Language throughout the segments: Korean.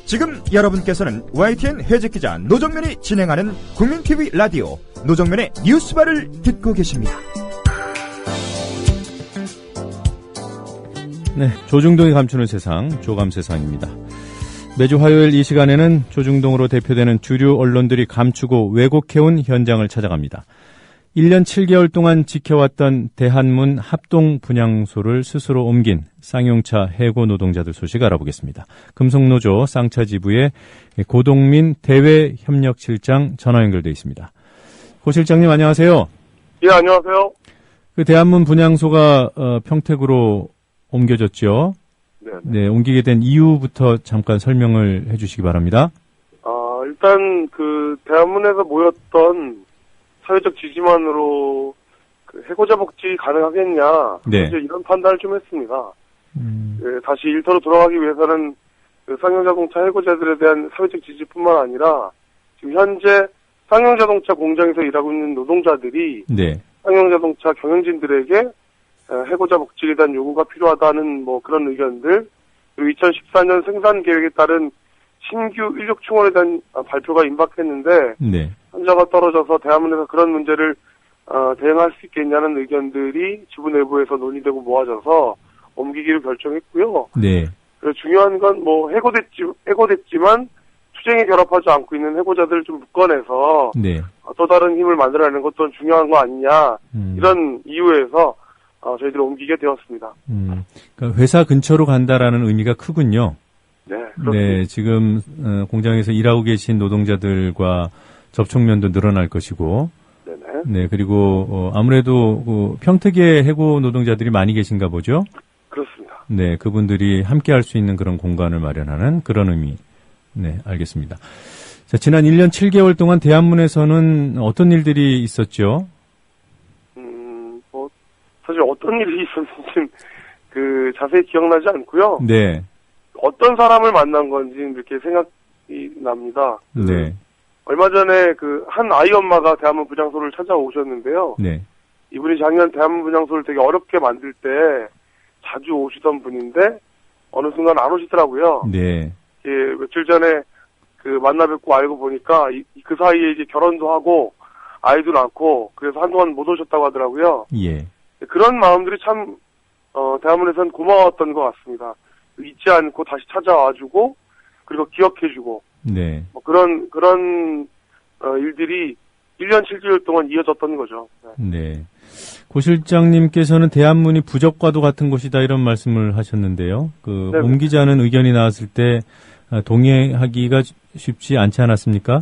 지금 여러분께서는 YTN 해직기자 노정면이 진행하는 국민TV 라디오 노정면의 뉴스바를 듣고 계십니다. 네, 조중동이 감추는 세상, 조감세상입니다. 매주 화요일 이 시간에는 조중동으로 대표되는 주류 언론들이 감추고 왜곡해온 현장을 찾아갑니다. 1년 7개월 동안 지켜왔던 대한문 합동분향소를 스스로 옮긴 쌍용차 해고 노동자들 소식 알아보겠습니다. 금속노조 쌍차지부의 고동민 대외협력실장 전화 연결돼 있습니다. 고 실장님 안녕하세요. 예, 안녕하세요. 그 대한문 분향소가 평택으로 옮겨졌죠. 네, 옮기게 된 이유부터 잠깐 설명을 해주시기 바랍니다. 일단 그 대한문에서 모였던 사회적 지지만으로 그 해고자 복지 가능하겠냐, 네. 이제 이런 판단을 좀 했습니다. 다시 일터로 돌아가기 위해서는 그 쌍용자동차 해고자들에 대한 사회적 지지뿐만 아니라 지금 현재 쌍용자동차 공장에서 일하고 있는 노동자들이 네. 쌍용자동차 경영진들에게 해고자 복지에 대한 요구가 필요하다는 뭐 그런 의견들, 그리고 2014년 생산 계획에 따른 신규 인력 충원에 대한 발표가 임박했는데, 네. 현저가 떨어져서 대한문에서 그런 문제를 대응할 수 있겠냐는 의견들이 지부 내부에서 논의되고 모아져서 옮기기로 결정했고요. 네. 그리고 중요한 건 뭐 해고됐지만 투쟁에 결합하지 않고 있는 해고자들을 좀 묶어내서 네. 또 다른 힘을 만들어내는 것도 중요한 거 아니냐, 이런 이유에서 저희들이 옮기게 되었습니다. 그러니까 회사 근처로 간다라는 의미가 크군요. 네, 그렇습니다. 네, 지금 공장에서 일하고 계신 노동자들과 접촉면도 늘어날 것이고, 네네. 네, 그리고 아무래도 그 평택에 해고 노동자들이 많이 계신가 보죠. 그렇습니다. 네, 그분들이 함께 할 수 있는 그런 공간을 마련하는 그런 의미. 네, 알겠습니다. 자, 지난 1년 7개월 동안 대한문에서는 어떤 일들이 있었죠? 사실 어떤 일이 있었는지는 자세히 기억나지 않고요. 네. 어떤 사람을 만난 건지 이렇게 생각이 납니다. 네. 얼마 전에 한 아이 엄마가 대한문 분향소를 찾아오셨는데요. 네. 이분이 작년 대한문 분향소를 되게 어렵게 만들 때 자주 오시던 분인데 어느 순간 안 오시더라고요. 네. 예, 며칠 전에 만나 뵙고 알고 보니까 그 사이에 이제 결혼도 하고 아이도 낳고 그래서 한동안 못 오셨다고 하더라고요. 예. 그런 마음들이 참 대한문에서는 고마웠던 것 같습니다. 잊지 않고 다시 찾아와주고 그리고 기억해주고 네. 뭐 그런 일들이 1년 7개월 동안 이어졌던 거죠. 네. 고 실장님께서는 대한문이 부적과도 같은 곳이다 이런 말씀을 하셨는데요. 네네. 옮기자는 의견이 나왔을 때 동의하기가 쉽지 않지 않았습니까?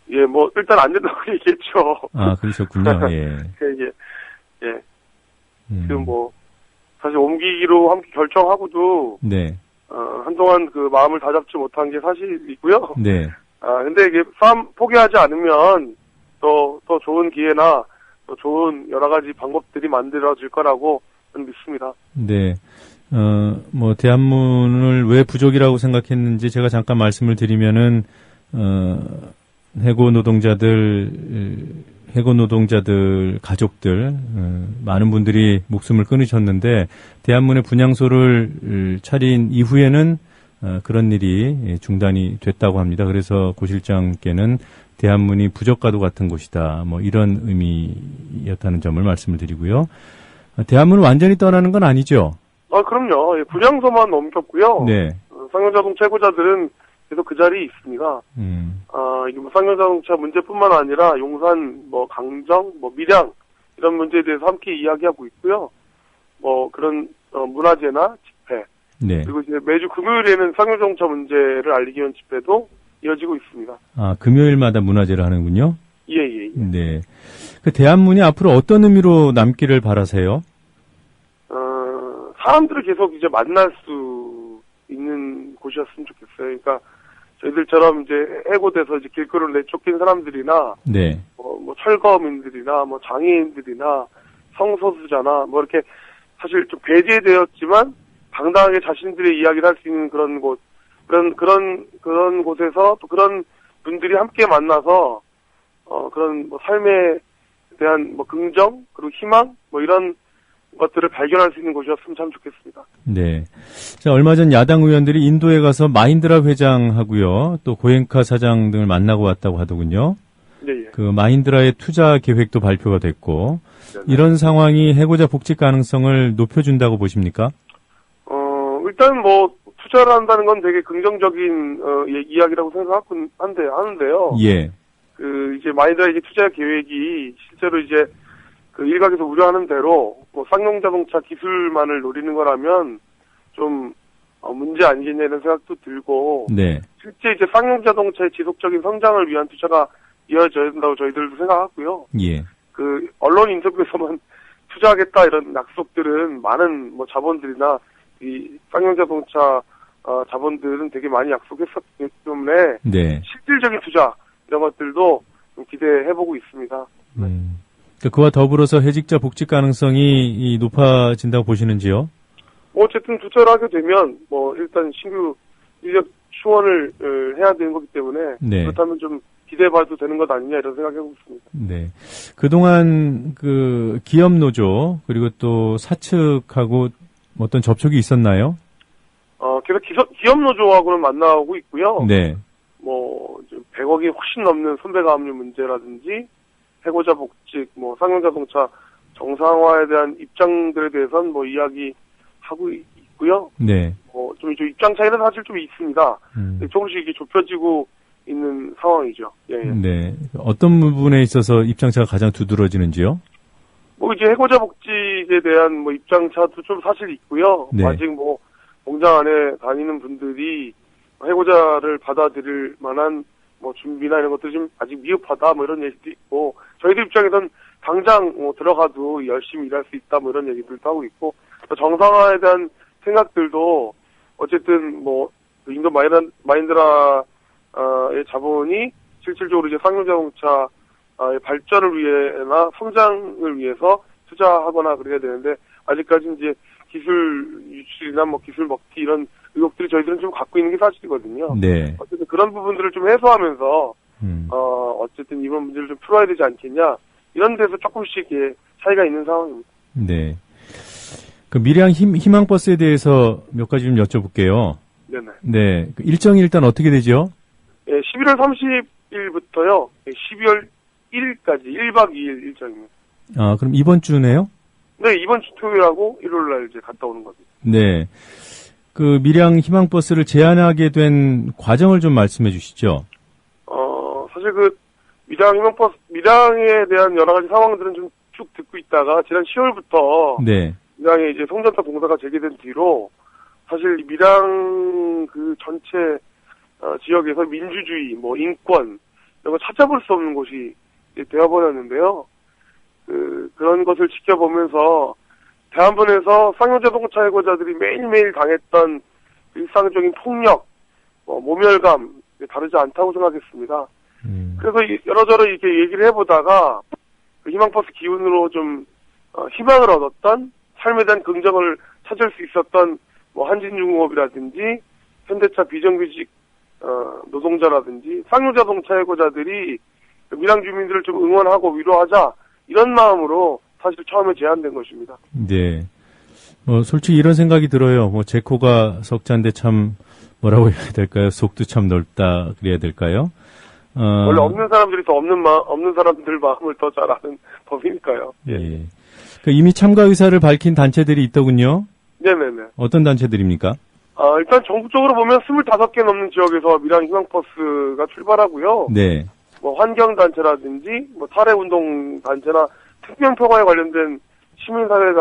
예, 뭐 일단 안 된다고 얘기했죠. 아, 그러셨군요. 예. 예. 사실 옮기기로 함께 결정하고도 네. 한동안 마음을 다잡지 못한 게 사실이고요. 네. 근데 이게 싸움 포기하지 않으면 더 좋은 기회나 더 좋은 여러 가지 방법들이 만들어질 거라고 저는 믿습니다. 네. 대한문을 왜 부족이라고 생각했는지 제가 잠깐 말씀을 드리면은, 해고 노동자들 가족들 많은 분들이 목숨을 끊으셨는데 대한문의 분향소를 차린 이후에는 그런 일이 중단이 됐다고 합니다. 그래서 고 실장께는 대한문이 부적과도 같은 곳이다. 뭐 이런 의미였다는 점을 말씀을 드리고요. 대한문을 완전히 떠나는 건 아니죠? 그럼요. 예, 분향소만 넘겼고요. 네. 쌍용자동차 해고자들은 계속 그 자리에 있습니다. 이게 쌍용자동차 문제뿐만 아니라 용산, 강정, 밀양 이런 문제에 대해서 함께 이야기하고 있고요. 그런 문화재나 집회. 네. 그리고 이제 매주 금요일에는 쌍용자동차 문제를 알리기 위한 집회도 이어지고 있습니다. 아, 금요일마다 문화제를 하는군요. 예. 네. 그 대한문이 앞으로 어떤 의미로 남기를 바라세요? 사람들을 계속 이제 만날 수 있는 곳이었으면 좋겠어요. 그러니까 저희들처럼 이제 해고돼서 이제 길거리로 내쫓긴 사람들이나, 네. 철거민들이나, 장애인들이나, 성소수자나, 이렇게 사실 좀 배제되었지만 당당하게 자신들의 이야기를 할 수 있는 그런 곳, 그런 곳에서 또 그런 분들이 함께 만나서 그런 삶에 대한 긍정 그리고 희망 이런 것들을 발견할 수 있는 곳이었으면 참 좋겠습니다. 네. 자, 얼마 전 야당 의원들이 인도에 가서 마힌드라 회장하고요, 또 고엔카 사장 등을 만나고 왔다고 하더군요. 예. 그 마힌드라의 투자 계획도 발표가 됐고, 네네. 이런 상황이 해고자 복직 가능성을 높여준다고 보십니까? 일단 뭐 투자를 한다는 건 되게 긍정적인 이야기라고 하는데요. 예. 그 이제 마힌드라 이제 투자 계획이 실제로 이제 그 일각에서 우려하는 대로 뭐 쌍용 자동차 기술만을 노리는 거라면 좀 문제 아니겠냐 이런 생각도 들고, 네. 실제 이제 쌍용 자동차의 지속적인 성장을 위한 투자가 이어져야 된다고 저희들도 생각하고요. 예. 그 언론 인터뷰에서만 투자하겠다 이런 약속들은 많은 뭐 자본들이나 이 쌍용 자동차 자본들은 되게 많이 약속했었기 때문에 네. 실질적인 투자 이런 것들도 좀 기대해보고 있습니다. 그와 더불어서 해직자 복직 가능성이 높아진다고 보시는지요? 뭐 어쨌든 투자를 하게 되면 뭐 일단 신규 인력 지원을 해야 되는 거기 때문에, 네. 그렇다면 좀 기대해봐도 되는 것 아니냐 이런 생각하고 있습니다. 네. 그동안 그 기업 노조 그리고 또 사측하고 어떤 접촉이 있었나요? 계속 기업 노조하고는 만나고 있고요. 네. 뭐 100억이 훨씬 넘는 선배가압류 문제라든지 해고자 복직, 뭐 쌍용자동차 정상화에 대한 입장들에 대해서는 뭐 이야기하고 있고요. 네. 좀 입장 차이는 사실 좀 있습니다. 조금씩 이게 좁혀지고 있는 상황이죠. 예. 네. 어떤 부분에 있어서 입장차가 가장 두드러지는지요? 뭐 이제 해고자 복직에 대한 뭐 입장차도 좀 사실 있고요. 네. 아직 뭐 공장 안에 다니는 분들이 해고자를 받아들일 만한 뭐 준비나 이런 것들이 좀 아직 미흡하다 뭐 이런 얘기도 있고, 저희들 입장에선 당장 들어가도 열심히 일할 수 있다 뭐 이런 얘기들도 하고 있고, 정상화에 대한 생각들도 어쨌든 뭐 인도 마힌드라의 자본이 실질적으로 이제 쌍용자동차 발전을 위해나 성장을 위해서 투자하거나 그래야 되는데, 아직까지 이제 기술 유출이나 뭐 기술 먹튀 이런 의혹들이 저희들은 좀 갖고 있는 게 사실이거든요. 네. 어쨌든 그런 부분들을 좀 해소하면서 어쨌든 이번 문제를 좀 풀어야 되지 않겠냐, 이런 데서 조금씩 차이가 있는 상황입니다. 네. 그 밀양 희망버스에 대해서 몇 가지 좀 여쭤볼게요. 네네. 네. 그 일정이 일단 어떻게 되죠? 예, 11월 30일부터요, 12월 1일까지 1박 2일 일정입니다. 아, 그럼 이번 주네요? 네, 이번 주 토요일하고 일요일날 이제 갔다 오는 겁니다. 네. 그 밀양 희망버스를 제안하게 된 과정을 좀 말씀해 주시죠. 사실 그 밀양에 대한 여러 가지 상황들은 좀 쭉 듣고 있다가 지난 10월부터 네. 밀양에 이제 송전탑 공사가 재개된 뒤로 사실 밀양 그 전체 지역에서 민주주의, 뭐 인권 이런 거 찾아볼 수 없는 곳이 되어버렸는데요. 그런 것을 지켜보면서 대한민국에서 쌍용자동차 해고자들이 매일매일 당했던 일상적인 폭력, 모멸감 다르지 않다고 생각했습니다. 그래서 여러저러 이렇게 얘기를 해보다가 그 희망버스 기운으로 좀 희망을 얻었던, 삶에 대한 긍정을 찾을 수 있었던 뭐 한진중공업이라든지 현대차 비정규직 노동자라든지 쌍용자동차 해고자들이 밀양 주민들을 좀 응원하고 위로하자, 이런 마음으로 사실 처음에 제안된 것입니다. 네. 뭐 솔직히 이런 생각이 들어요. 뭐 제 코가 석자인데 참 뭐라고 해야 될까요? 속도 참 넓다 그래야 될까요? 원래 없는 사람들이 더 없는 사람들 마음을 더 잘 아는 법이니까요. 예. 그 이미 참가 의사를 밝힌 단체들이 있더군요. 네네네. 어떤 단체들입니까? 일단 전국적으로 보면 25개 넘는 지역에서 밀양 희망버스가 출발하고요. 네. 뭐 환경단체라든지 뭐 탈핵운동단체나 특명평화에 관련된 시민사회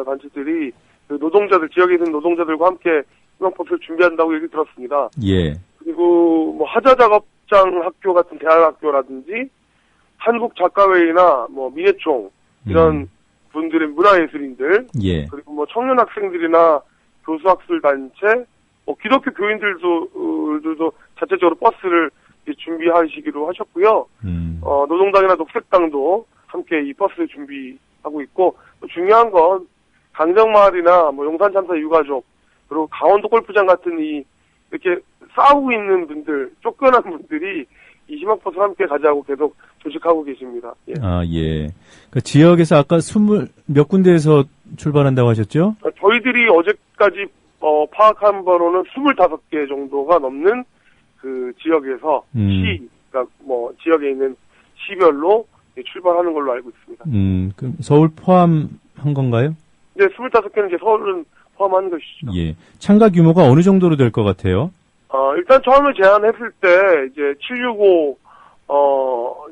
단체들이 그 노동자들, 지역에 있는 노동자들과 함께 희망버스를 준비한다고 얘기 들었습니다. 예. 그리고 뭐 하자작업장 학교 같은 대학학교라든지 한국작가회의나 뭐 민예총 이런 분들의 문화예술인들, 예. 그리고 뭐 청년 학생들이나 교수학술단체, 뭐 기독교 교인들도 자체적으로 버스를 준비하시기로 하셨고요. 노동당이나 녹색당도 함께 이 버스를 준비하고 있고, 또 중요한 건 강정마을이나 뭐 용산참사 유가족, 그리고 강원도 골프장 같은 이렇게 싸우고 있는 분들, 쫓겨난 분들이 이 희망버스를 함께 가자고 계속 조직하고 계십니다. 예. 아, 예. 그 지역에서 아까 몇 군데에서 출발한다고 하셨죠? 저희들이 어제까지 파악한 바로는 25개 정도가 넘는 그 지역에서 그러니까 뭐 지역에 있는 시별로 출발하는 걸로 알고 있습니다. 그럼 서울 포함한 건가요? 네, 25개는 이제 서울은 포함한 것이죠. 예. 참가 규모가 어느 정도로 될 것 같아요? 일단 처음에 제안했을 때 이제 765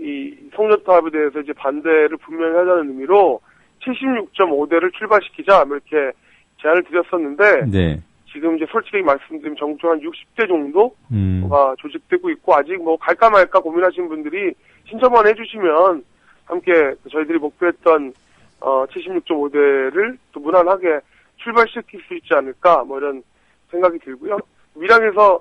이 송전탑에 대해서 이제 반대를 분명히 하자는 의미로 76.5대를 출발시키자 이렇게 제안을 드렸었는데 네. 지금 이제 솔직히 말씀드리면 전국적으로 한 60대 정도가 조직되고 있고 아직 뭐 갈까 말까 고민하시는 분들이 신청만 해주시면 함께 저희들이 목표했던 76.5대를 또 무난하게 출발시킬 수 있지 않을까 뭐 이런 생각이 들고요. 밀양에서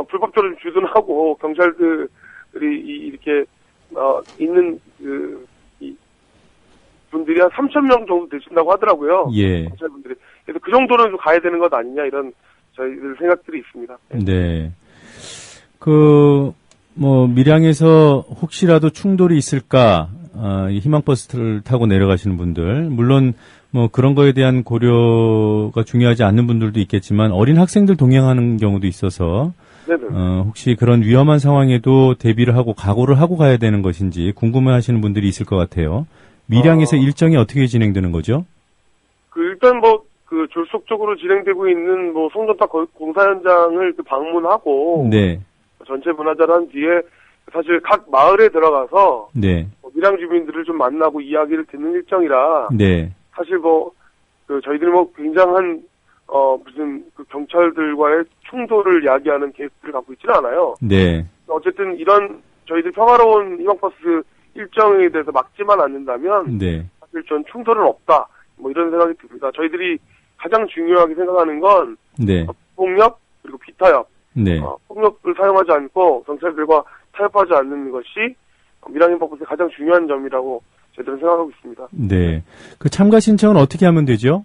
불법적으로 주둔하고 경찰들이 이렇게 있는 이 분들이 한 3,000명 정도 되신다고 하더라고요. 예. 경찰분들이. 그래서 그 정도는 좀 가야 되는 것 아니냐 이런 저희들 생각들이 있습니다. 네. 밀양에서 혹시라도 충돌이 있을까, 이 희망버스를 타고 내려가시는 분들, 물론 뭐 그런 거에 대한 고려가 중요하지 않는 분들도 있겠지만 어린 학생들 동행하는 경우도 있어서 혹시 그런 위험한 상황에도 대비를 하고 각오를 하고 가야 되는 것인지 궁금해하시는 분들이 있을 것 같아요. 밀양에서 일정이 어떻게 진행되는 거죠? 일단 졸속적으로 진행되고 있는 송전탑 공사 현장을 방문하고 네. 전체 분화자를 한 뒤에 사실 각 마을에 들어가서 네. 밀양 주민들을 좀 만나고 이야기를 듣는 일정이라 네. 사실 저희들이 굉장한 무슨 경찰들과의 충돌을 야기하는 계획들을 갖고 있지는 않아요. 네. 어쨌든 이런 저희들 평화로운 희망버스 일정에 대해서 막지만 않는다면 네. 사실 전 충돌은 없다. 뭐 이런 생각이 듭니다. 저희들이 가장 중요하게 생각하는 건 네. 폭력 그리고 비타협. 네. 폭력을 사용하지 않고 경찰들과 타협하지 않는 것이 밀양 희망버스의 가장 중요한 점이라고 저희들은 생각하고 있습니다. 네. 그 참가 신청은 어떻게 하면 되죠?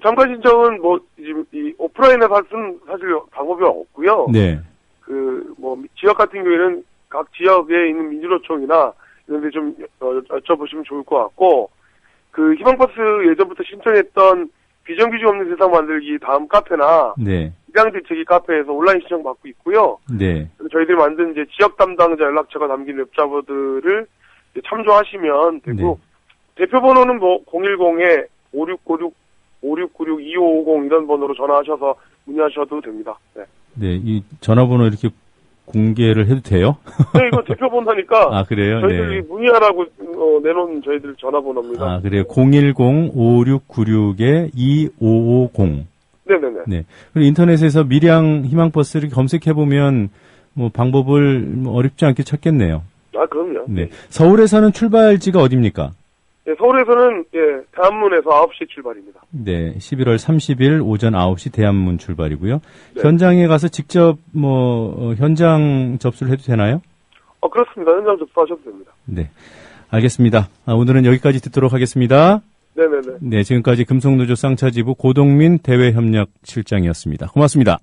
참가 신청은 이 오프라인에서 사실 방법이 없고요. 네. 지역 같은 경우에는 각 지역에 있는 민주노총이나 이런 데 좀 여쭤보시면 좋을 것 같고, 희망버스 예전부터 신청했던 비정규직 없는 세상 만들기 다음 카페나, 네. 밀양대책위 카페에서 온라인 신청 받고 있고요. 네. 저희들이 만든 이제 지역 담당자 연락처가 담긴 웹자보들을 참조하시면 되고, 네. 대표 번호는 010에 5696-2550 이런 번호로 전화하셔서 문의하셔도 됩니다. 네. 네, 이 전화번호 이렇게 공개를 해도 돼요? 네, 이거 대표 번호니까. 아, 그래요? 저희들이 네. 문의하라고 내놓은 저희들 전화번호입니다. 아, 그래요? 010-5696-2550. 네네네. 네. 그리고 인터넷에서 밀양 희망버스를 검색해보면 방법을 어렵지 않게 찾겠네요. 아, 그럼요. 네. 서울에서는 출발지가 어디입니까? 네, 서울에서는 대한문에서 9시 출발입니다. 네, 11월 30일 오전 9시 대한문 출발이고요. 네. 현장에 가서 직접 현장 접수를 해도 되나요? 그렇습니다. 현장 접수하셔도 됩니다. 네, 알겠습니다. 오늘은 여기까지 듣도록 하겠습니다. 네네네. 네, 지금까지 금속노조 쌍차지부 고동민 대외협력실장이었습니다. 고맙습니다.